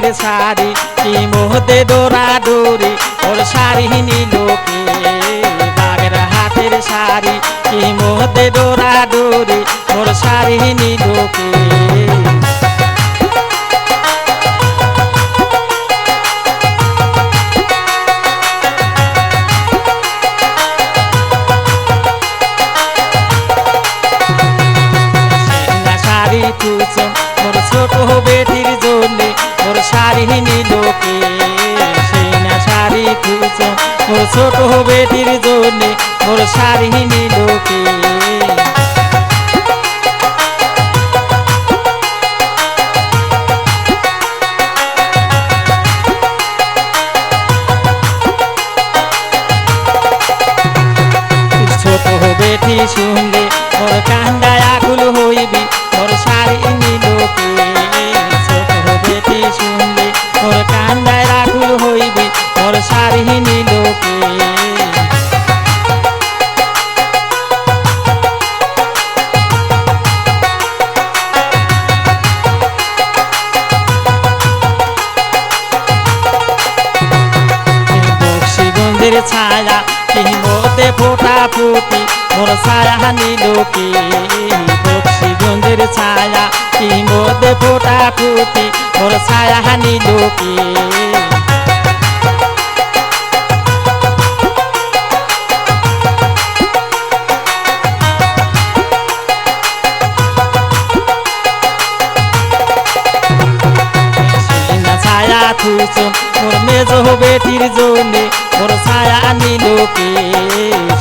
হাতের শাড়ি কি মধ্যে ডোরা ডোরি ওর শাড়ি নিলোকে বাগের হাতের শাড়ি কি মধ্যে ডোরা ডোরি ওর শাড়ি নিলোকে মোর ছোট বেটির জন্যে মোর শাড়ি নিলোকে সেই না শাড়ি খুঁজ মোর ছোট বেটির জন্যে মোর শাড়ি নিলোকে ছোট বেটি শুনলে মোর কান্দায় আকুল হইবি মোর শাড়ি নিলোকে ছোট বেটি শুনলে মোর কান্দায় আকুল হইবি মোর শাড়ি নিলোকে বক্সিগঞ্জের ছায়া কি মধ্যে ফোটা ফুটি মোর ছায়া নিলোকে বক্সিগঞ্জের ছায়া কি মধ্যে ফোটা ফুটি মোর ছায়া নিলোকে ছায়া থুস মোর মেজ বেটির জন্যে মোর ছায়া নিলোকে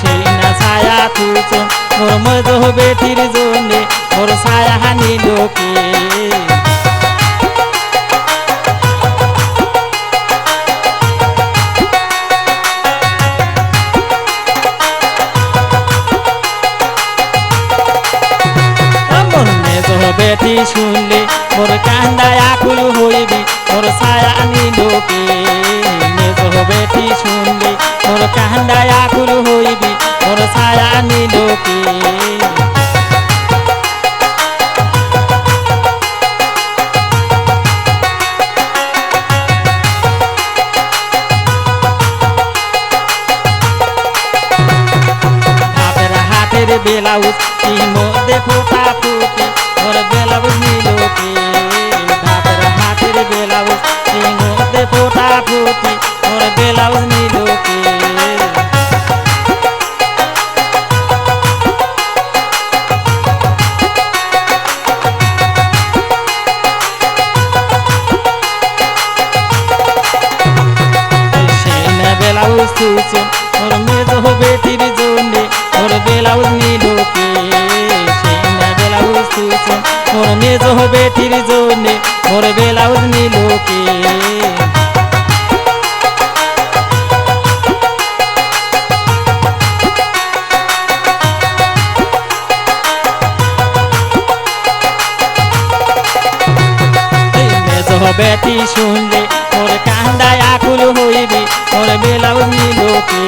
সেই না ছায়া থুস মোর মেজ বেটির জন্যে মোর ছায়া নিলোকে বেটি শুনলে মোর কান্দায় আকুল হইবি মোর ছায়া নিলোকে মেজ বেটি শুনলে মোর কান্দায় আকুল হইবি মোর ছায়া নিলোকে হাতের ব্লাউজ কি মধ্যে ফোটা ফুটি মোর ব্লাউজ নিলোকে বাপের হাতের ব্লাউজ কি মধ্যে ফোটা ফুটি মোর ব্লাউজ নিলোকে সেই না ব্লাউজ তুছ মোর মেজ বেটির জন্যে মোর ব্লাউজ নিলোকে সেই না ব্লাউজ তুছ মোর মেজ বেটির জন্যে মোর ব্লাউজ নিলোকে বেটি শুনলে মোর কান্দায় আকুল হইবি মোর ব্লাউজ নিলোকে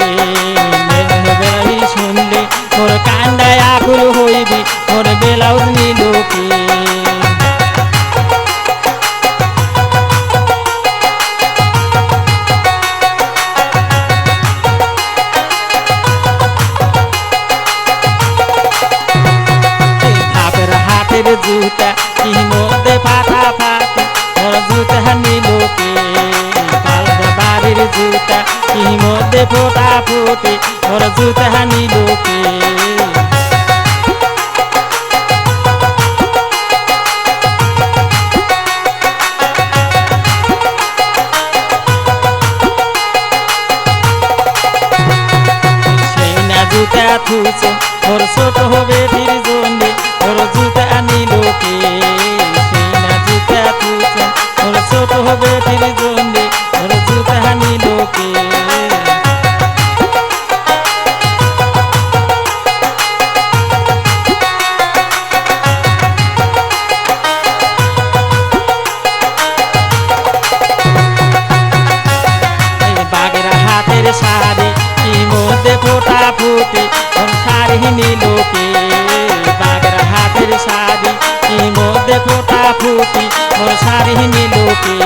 বেটি শুনলে মোর কান্দায় আকুল হইবি মোর ব্লাউজ নিলোকে হাতের জুতা কি মধ্যে ফাটা ফাটি মোর জুতা নিলোকে পালবা বাড়ির জুতা কি মধ্যে ফোটা ফুটি মোর জুতা নিলোকে সেই না জুতা থুস মোর ছোট বেটির জন্যে মোর জুতা নিলোকে সেই না জুতা থুস মোর ছোট বেটির জন্যে মোর জুতা নিলোকে বাগের হাতের শাড়ি কি মধ্যে ফোটা ফুটি মোর শাড়ি নিলোকে বাগের হাতের শাড়ি কি মধ্যে ফোটা ফুটি মোর শাড়ি নিলোকে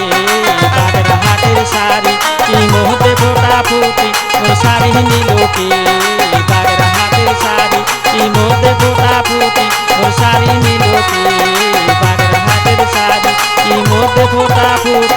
শাড়ি নিল কে বাগেরহাটের শাড়ি কি মধ্যে ফোটা ফুটা